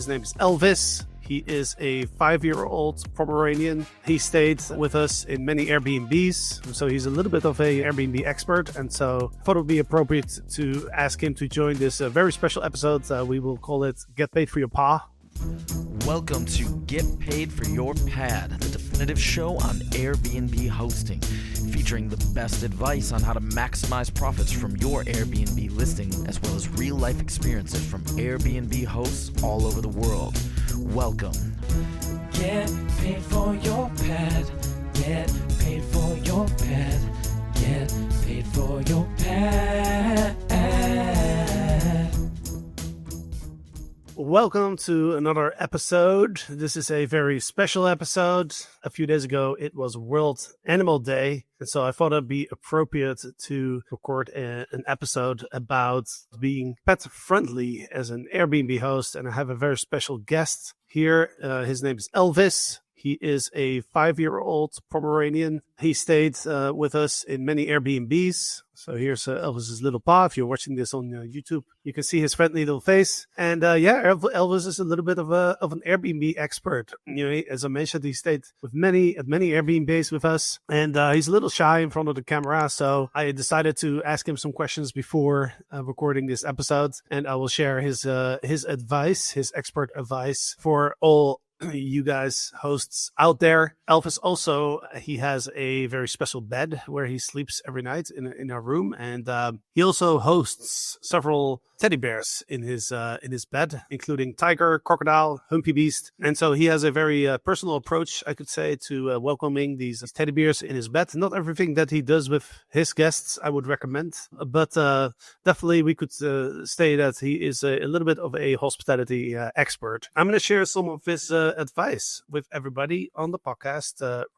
His name is Elvis. He is a 5-year-old Pomeranian. He stayed with us in many Airbnbs, so he's a little bit of a Airbnb expert, and so I thought it would be appropriate to ask him to join this very special episode. We will call it Get Paid For Your Paw. Welcome to Get Paid For Your Pad, the definitive show on Airbnb hosting, featuring the best advice on how to maximize profits from your Airbnb listing, as well as real-life experiences from Airbnb hosts all over the world. Welcome. Get paid for your pad. Get paid for your pad. Get paid for your pad. Welcome to another episode. This is a very special episode. A few days ago, it was World Animal Day. And so I thought it'd be appropriate to record an episode about being pet friendly as an Airbnb host. And I have a very special guest here. His name is Elvis. He is a 5-year-old Pomeranian. He stayed with us in many Airbnbs. So here's Elvis's little paw. If you're watching this on YouTube, you can see his friendly little face. And Elvis is a little bit of an Airbnb expert. You know, as I mentioned, he stayed with many Airbnbs with us, and he's a little shy in front of the camera. So I decided to ask him some questions before recording this episode, and I will share his advice, his expert advice for all you guys hosts out there. Elvis also, he has a very special bed where he sleeps every night in our room, and he also hosts several teddy bears in his bed, including tiger, crocodile, humpy beast. And so he has a very personal approach, I could say, to welcoming these teddy bears in his bed. Not everything that he does with his guests I would recommend, but definitely we could say that he is a little bit of a hospitality expert. I'm going to share some of his advice with everybody on the podcast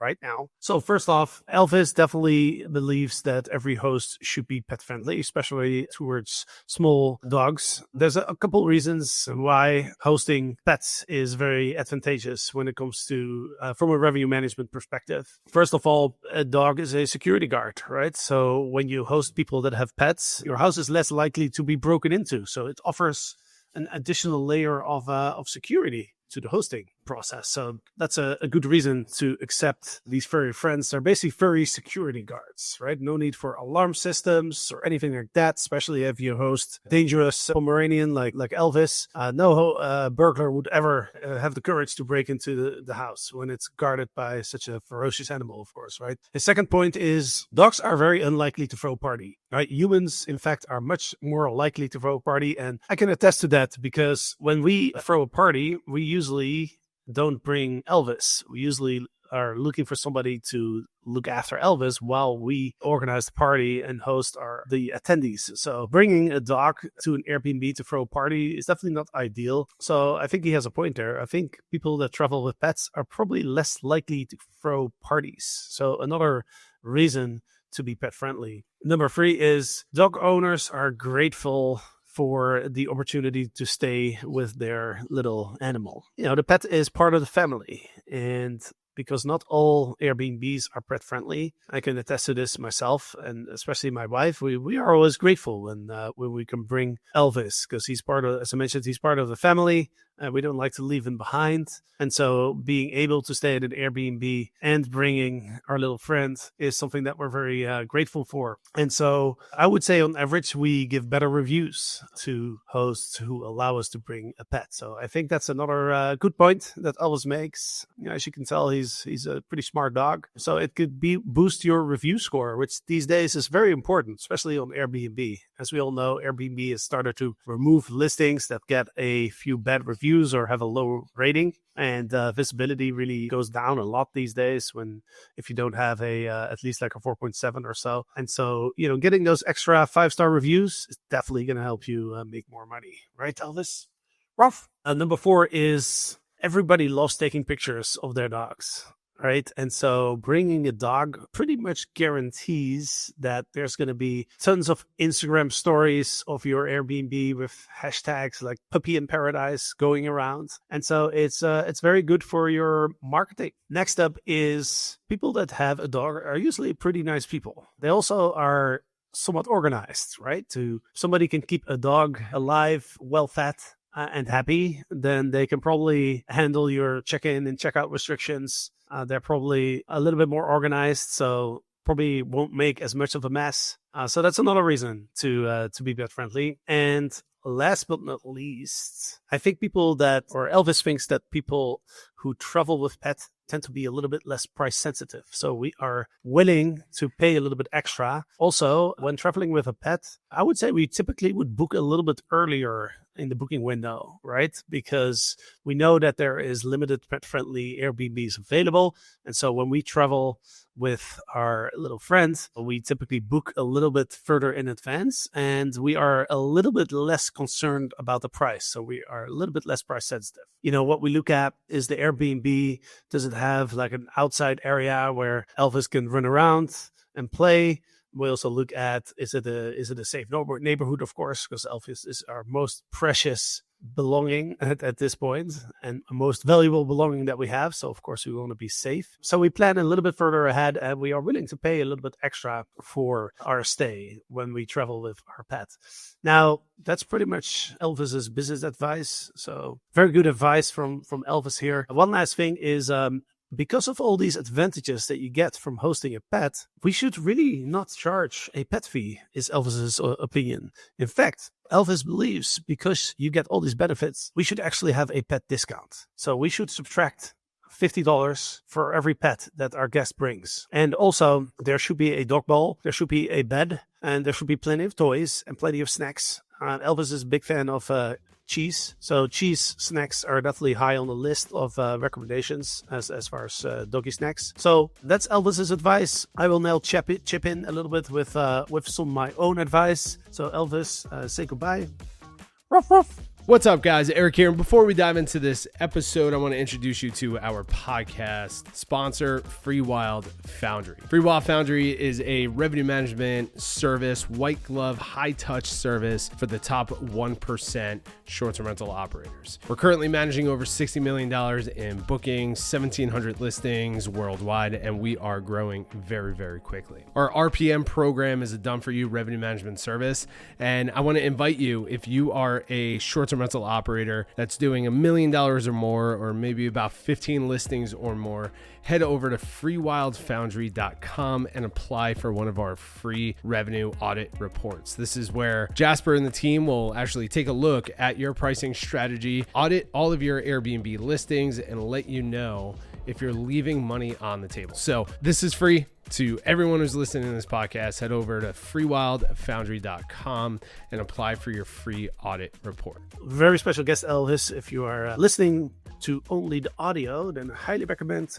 right now. So first off, Elvis definitely believes that every host should be pet friendly, especially towards small dogs. There's a couple reasons why hosting pets is very advantageous when it comes to from a revenue management perspective. First of all, a dog is a security guard, right? So when you host people that have pets, your house is less likely to be broken into. So it offers an additional layer of security to the hosting process. So that's a good reason to accept these furry friends. They're basically furry security guards, right? No need for alarm systems or anything like that, especially if you host dangerous Pomeranian like Elvis. No burglar would ever have the courage to break into the house when it's guarded by such a ferocious animal, of course, right? The second point is dogs are very unlikely to throw a party, right? Humans, in fact, are much more likely to throw a party. And I can attest to that because when we throw a party, we usually don't bring Elvis. We usually are looking for somebody to look after Elvis while we organize the party and host the attendees. So bringing a dog to an Airbnb to throw a party is definitely not ideal. So I think he has a point there. I think people that travel with pets are probably less likely to throw parties. So another reason to be pet friendly. Number 3 is dog owners are grateful for the opportunity to stay with their little animal. You know, the pet is part of the family, and because not all Airbnbs are pet friendly, I can attest to this myself, and especially my wife. We are always grateful when we can bring Elvis, because he's part of, as I mentioned, he's part of the family. We don't like to leave him behind. And so being able to stay at an Airbnb and bringing our little friend is something that we're very grateful for. And so I would say on average, we give better reviews to hosts who allow us to bring a pet. So I think that's another good point that Elvis makes. You know, as you can tell, he's a pretty smart dog. So it could boost your review score, which these days is very important, especially on Airbnb. As we all know, Airbnb has started to remove listings that get a few bad reviews or have a low rating. And visibility really goes down a lot these days if you don't have at least like a 4.7 or so. And so, you know, getting those extra 5-star reviews is definitely going to help you make more money. Right, Elvis? Rough. Number 4 is everybody loves taking pictures of their dogs. Right. And so bringing a dog pretty much guarantees that there's going to be tons of Instagram stories of your Airbnb with hashtags like puppy in paradise going around. And so it's very good for your marketing. Next up is people that have a dog are usually pretty nice people. They also are somewhat organized, right? Somebody can keep a dog alive, well fed, and happy, then they can probably handle your check-in and check-out restrictions. They're probably a little bit more organized, so probably won't make as much of a mess. So that's another reason to be pet friendly. And last but not least, I think Elvis thinks that people who travel with pets tend to be a little bit less price sensitive. So we are willing to pay a little bit extra. Also, when traveling with a pet, I would say we typically would book a little bit earlier in the booking window, right? Because we know that there is limited pet-friendly Airbnbs available. And so when we travel with our little friends, we typically book a little bit further in advance, and we are a little bit less concerned about the price. So we are a little bit less price sensitive. What we look at is the Airbnb. Does it have like an outside area where Elvis can run around and play? We also look at, is it a safe neighborhood, of course, because Elvis is our most precious belonging at this point and most valuable belonging that we have. So, of course, we want to be safe. So we plan a little bit further ahead, and we are willing to pay a little bit extra for our stay when we travel with our pet. Now, that's pretty much Elvis's business advice. So very good advice from Elvis here. One last thing is, because of all these advantages that you get from hosting a pet, we should really not charge a pet fee, is Elvis's opinion. In fact, Elvis believes because you get all these benefits, we should actually have a pet discount. So we should subtract $50 for every pet that our guest brings. And also, there should be a dog bowl, there should be a bed, and there should be plenty of toys and plenty of snacks. Elvis is a big fan of cheese. So cheese snacks are definitely high on the list of recommendations as far as doggy snacks. So that's Elvis's advice. I will now chip in a little bit with some of my own advice. So Elvis, say goodbye. Ruff, ruff. What's up, guys? Eric here. And before we dive into this episode, I want to introduce you to our podcast sponsor, Freewyld Foundry. Freewyld Foundry is a revenue management service, white glove, high touch service for the top 1% short-term rental operators. We're currently managing over $60 million in bookings, 1,700 listings worldwide, and we are growing very, very quickly. Our RPM program is a done-for-you revenue management service, and I want to invite you, if you are a short-term rental operator that's doing $1 million or more, or maybe about 15 listings or more, head over to freewildfoundry.com and apply for one of our free revenue audit reports. This is where Jasper and the team will actually take a look at your pricing strategy, audit all of your Airbnb listings, and let you know if you're leaving money on the table. So this is free to everyone who's listening to this podcast. Head over to freewildfoundry.com and apply for your free audit report. Very special guest, Elvis. If you are listening to only the audio, then I highly recommend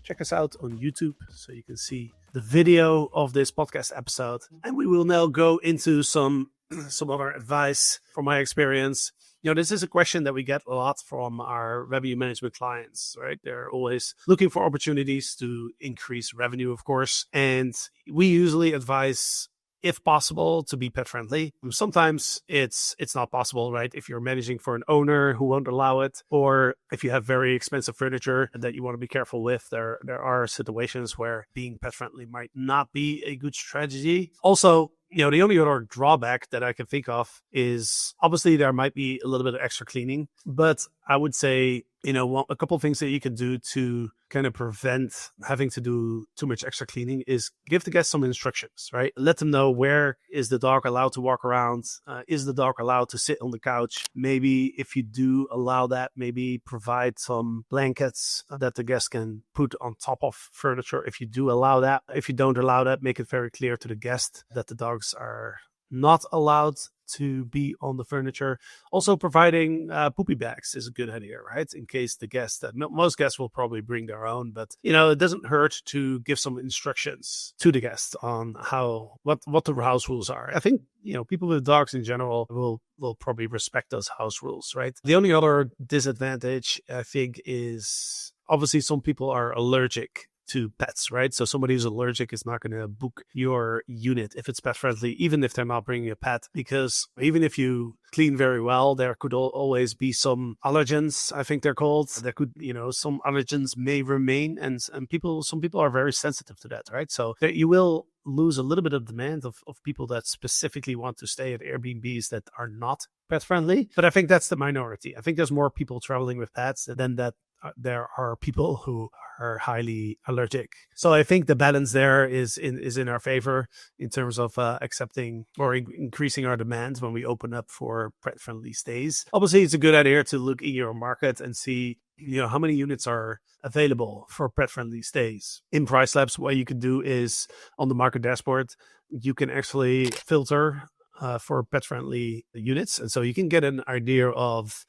check us out on YouTube so you can see the video of this podcast episode. And we will now go into some other advice from my experience. This is a question that we get a lot from our revenue management clients, right? They're always looking for opportunities to increase revenue, of course. And we usually advise, if possible, to be pet friendly. Sometimes it's not possible, right? If you're managing for an owner who won't allow it, or if you have very expensive furniture that you want to be careful with, there are situations where being pet friendly might not be a good strategy. Also, the only other drawback that I can think of is obviously there might be a little bit of extra cleaning, but I would say, a couple of things that you can do to kind of prevent having to do too much extra cleaning is give the guests some instructions, right? Let them know, where is the dog allowed to walk around? Is the dog allowed to sit on the couch? Maybe if you do allow that, maybe provide some blankets that the guests can put on top of furniture if you do allow that. If you don't allow that, make it very clear to the guest that the dogs are not allowed to be on the furniture. Also, providing poopy bags is a good idea, right? In case the guests, most guests will probably bring their own, but it doesn't hurt to give some instructions to the guests on what the house rules are. I think people with dogs in general will probably respect those house rules, right? The only other disadvantage, I think, is obviously some people are allergic to pets, right? So somebody who's allergic is not going to book your unit if it's pet friendly, even if they're not bringing a pet, because even if you clean very well, there could always be some allergens, I think they're called. There could, some allergens may remain, and some people are very sensitive to that, right? So you will lose a little bit of demand of people that specifically want to stay at Airbnbs that are not pet friendly. But I think that's the minority. I think there's more people traveling with pets than that there are people who are highly allergic. So I think the balance there is in our favor in terms of accepting or increasing our demand when we open up for pet-friendly stays. Obviously, it's a good idea to look in your market and see how many units are available for pet-friendly stays. In Price Labs, what you can do is on the market dashboard, you can actually filter for pet-friendly units, and so you can get an idea of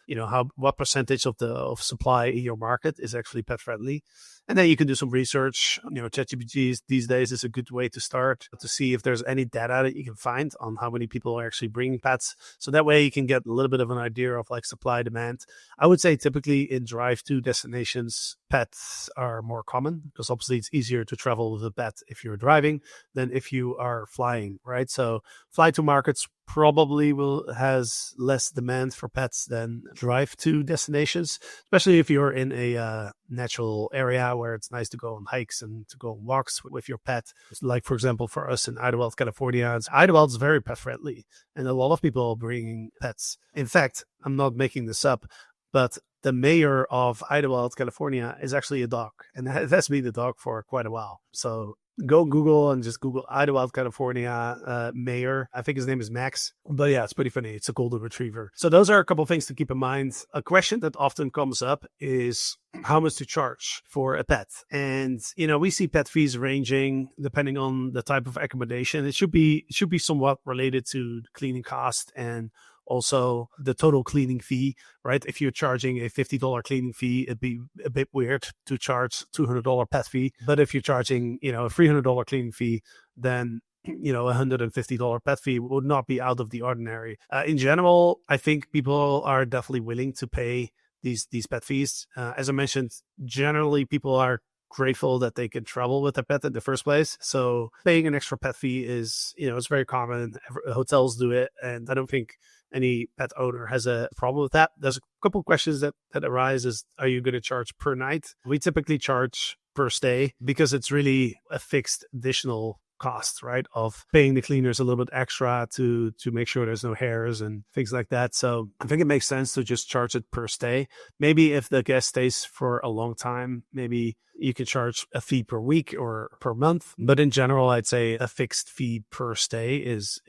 what percentage of supply in your market is actually pet-friendly, and then you can do some research. ChatGPT these days is a good way to start to see if there's any data that you can find on how many people are actually bringing pets. So that way you can get a little bit of an idea of like supply demand. I would say typically in drive-to destinations, pets are more common because obviously it's easier to travel with a pet if you're driving than if you are flying, right? So fly to markets probably has less demand for pets than drive to destinations, especially if you're in a natural area where it's nice to go on hikes and to go on walks with your pet. Like, for example, for us in Idlewild, California, Idlewild is very pet friendly and a lot of people are bringing pets. In fact, I'm not making this up, but the mayor of Idlewild, California is actually a dog, and it has been a dog for quite a while. So go Google and just Google Idlewild, California mayor. I think his name is Max. But yeah, it's pretty funny. It's a golden retriever. So those are a couple of things to keep in mind. A question that often comes up is how much to charge for a pet. And, we see pet fees ranging depending on the type of accommodation. It should be somewhat related to cleaning cost and also the total cleaning fee, right? If you're charging a $50 cleaning fee, it'd be a bit weird to charge $200 pet fee. But if you're charging, a $300 cleaning fee, then a $150 pet fee would not be out of the ordinary. In general, I think people are definitely willing to pay these pet fees. As I mentioned, generally people are grateful that they can travel with a pet in the first place. So paying an extra pet fee is, it's very common. Hotels do it, and I don't think any pet owner has a problem with that. There's a couple questions that arise is, are you going to charge per night? We typically charge per stay because it's really a fixed additional cost, right, of paying the cleaners a little bit extra to make sure there's no hairs and things like that. So I think it makes sense to just charge it per stay. Maybe if the guest stays for a long time, maybe you can charge a fee per week or per month. But in general, I'd say a fixed fee per stay is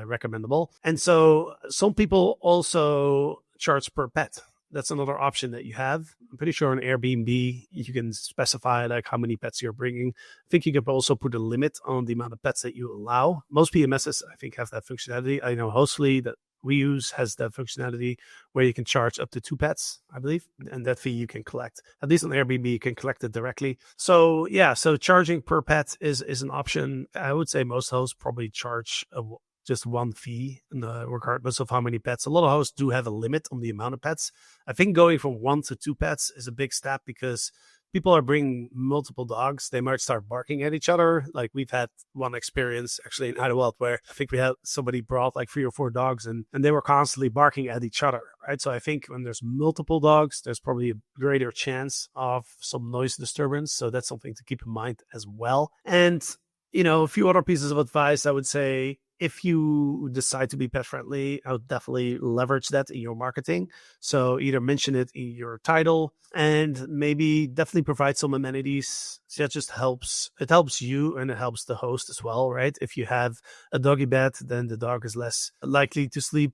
recommendable. And so some people also charge per pet. That's another option that you have. I'm pretty sure on Airbnb, you can specify like how many pets you're bringing. I think you can also put a limit on the amount of pets that you allow. Most PMSs, I think, have that functionality. I know Hostly that we use has that functionality where you can charge up to 2 pets, I believe. And that fee you can collect. At least on Airbnb, you can collect it directly. So yeah, so charging per pet is an option. I would say most hosts probably charge just one fee, regardless of how many pets. A lot of hosts do have a limit on the amount of pets. I think going from 1 to 2 pets is a big step because people are bringing multiple dogs. They might start barking at each other. Like we've had one experience actually in Idlewild where I think we had somebody brought like 3 or 4 dogs and they were constantly barking at each other, right? So I think when there's multiple dogs, there's probably a greater chance of some noise disturbance. So that's something to keep in mind as well. And, a few other pieces of advice, I would say, if you decide to be pet friendly, I would definitely leverage that in your marketing. So either mention it in your title and maybe definitely provide some amenities. So that just helps. It helps you and it helps the host as well, right? If you have a doggy bed, then the dog is less likely to sleep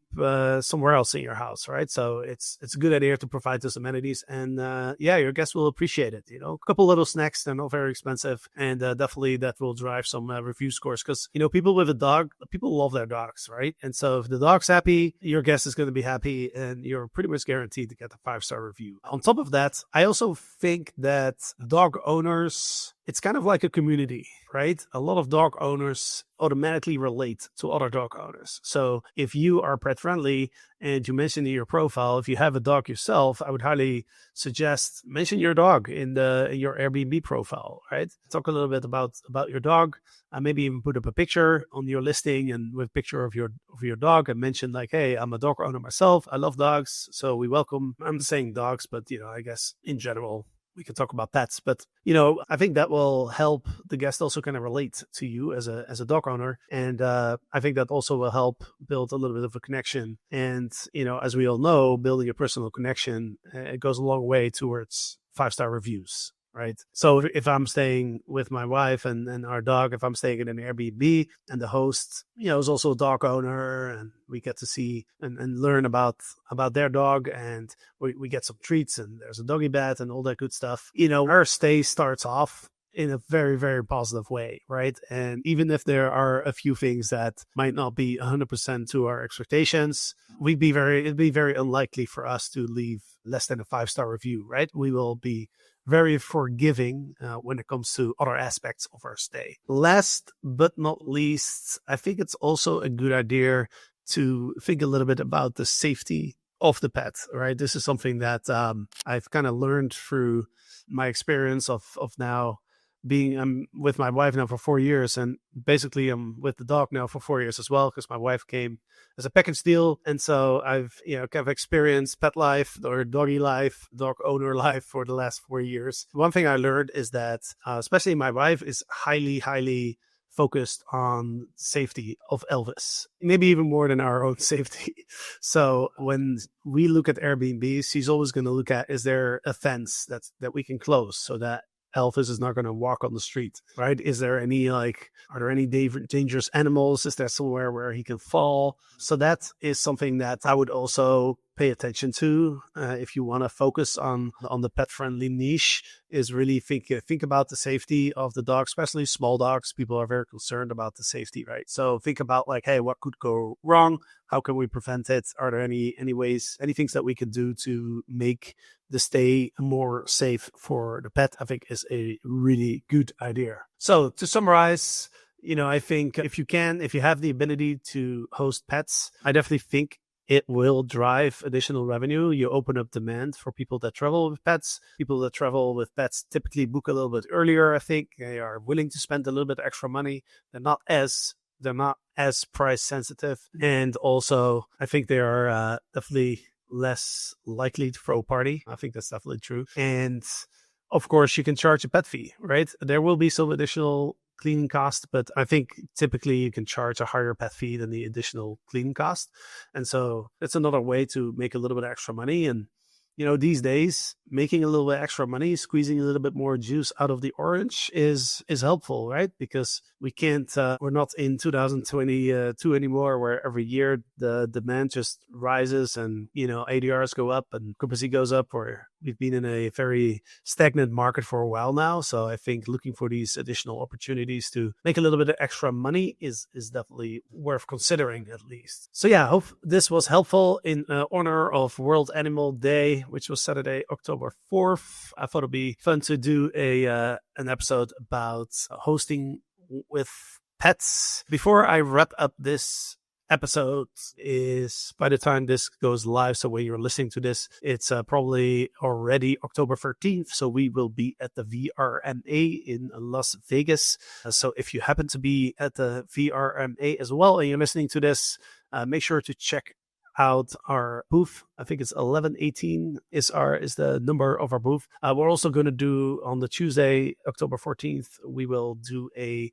somewhere else in your house, right? So it's a good idea to provide those amenities, and your guests will appreciate it. A couple little snacks, they're not very expensive, and definitely that will drive some review scores because people with a dog, people love their dogs, right? And so if the dog's happy, your guest is going to be happy, and you're pretty much guaranteed to get a 5-star review. On top of that, I also think that dog owners owners, it's kind of like a community, right? A lot of dog owners automatically relate to other dog owners. So if you are pet friendly and you mention in your profile, if you have a dog yourself, I would highly suggest mention your dog in your Airbnb profile, right? Talk a little bit about your dog. Maybe even put up a picture on your listing and with a picture of your dog and mention like, hey, I'm a dog owner myself. I love dogs. So we welcome, I'm saying dogs, but I guess in general, we can talk about pets, but I think that will help the guest also kind of relate to you as a dog owner, and I think that also will help build a little bit of a connection. And as we all know, building a personal connection, it goes a long way towards 5-star reviews. Right. So if I'm staying with my wife and our dog, if I'm staying in an Airbnb and the host, is also a dog owner, and we get to see and learn about their dog, and we get some treats, and there's a doggy bed and all that good stuff. Our stay starts off in a very, very positive way, right? And even if there are a few things that might not be 100% to our expectations, it'd be very unlikely for us to leave less than a 5-star review, right? We will be very forgiving when it comes to other aspects of our stay. Last but not least, I think it's also a good idea to think a little bit about the safety of the pet, right? This is something that I've kind of learned through my experience of now I'm with my wife now for 4 years, and basically I'm with the dog now for 4 years as well, because my wife came as a package deal. And so I've, kind of experienced pet life or doggy life, dog owner life for the last 4 years. One thing I learned is that, especially my wife is highly, highly focused on safety of Elvis, maybe even more than our own safety. So when we look at Airbnbs, she's always going to look at, is there a fence that we can close so that Elvis is not going to walk on the street, right? Is there any are there any dangerous animals? Is there somewhere where he can fall? So that is something that I would also pay attention to if you want to focus on the pet-friendly niche, is really think about the safety of the dog, especially small dogs. People are very concerned about the safety, right? So think about like, hey, what could go wrong? How can we prevent it? Are there any ways, any things that we can do to make the stay more safe for the pet? I think is a really good idea. So to summarize, I think if you have the ability to host pets, I definitely think it will drive additional revenue. You open up demand for people that travel with pets. People that travel with pets typically book a little bit earlier. I think they are willing to spend a little bit extra money. They're not as price sensitive. And also, I think they are definitely less likely to throw a party. I think that's definitely true. And of course, you can charge a pet fee, right? There will be some additional cleaning cost, but I think typically you can charge a higher pet fee than the additional cleaning cost. And so it's another way to make a little bit extra money. And these days, making a little bit extra money, squeezing a little bit more juice out of the orange is helpful, right? Because we can't, we're not in 2022 anymore, where every year the demand just rises and, ADRs go up and occupancy goes up, or we've been in a very stagnant market for a while now. So I think looking for these additional opportunities to make a little bit of extra money is definitely worth considering, at least. So yeah, I hope this was helpful in honor of World Animal Day, which was Saturday, October 4th. I thought it'd be fun to do an episode about hosting with pets. Before I wrap up this episode, is by the time this goes live, so when you're listening to this, it's probably already October 13th. So we will be at the VRMA in Las Vegas. So if you happen to be at the VRMA as well and you're listening to this, make sure to check out our booth. I think it's 1118 is the number of our booth. We're also going to do on the Tuesday, October 14th, we will do a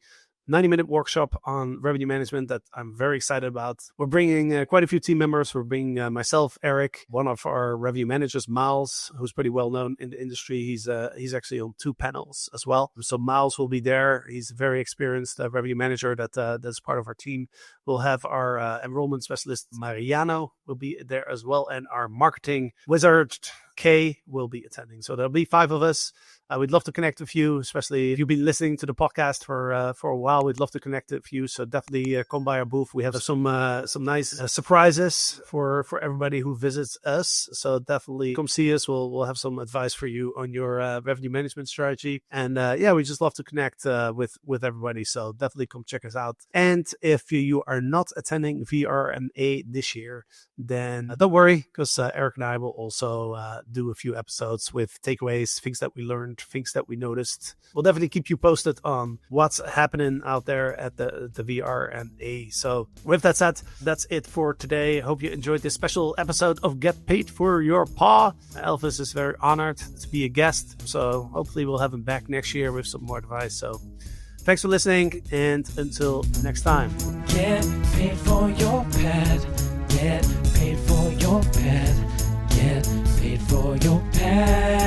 90-minute workshop on revenue management that I'm very excited about. We're bringing quite a few team members. We're bringing myself, Eric, one of our revenue managers, Miles, who's pretty well known in the industry. He's actually on 2 panels as well. So Miles will be there. He's a very experienced revenue manager that's part of our team. We'll have our enrollment specialist, Mariano, will be there as well. And our marketing wizard, Kay, will be attending. So there'll be 5 of us. We'd love to connect with you, especially if you've been listening to the podcast for a while. We'd love to connect with you. So definitely come by our booth. We have some nice surprises for everybody who visits us. So definitely come see us. We'll have some advice for you on your revenue management strategy. And we just love to connect with everybody. So definitely come check us out. And if you are not attending VRMA this year, then don't worry, because Eric and I will also do a few episodes with takeaways, things that we learned, things that we noticed. We'll definitely keep you posted on what's happening out there at the VRMA. So with that said, that's it for today. I hope you enjoyed this special episode of Get Paid For Your Paw. Elvis is very honored to be a guest. So hopefully we'll have him back next year with some more advice. So thanks for listening, and until next time. Get paid for your pet. Get paid for your pet. Get paid for your pet.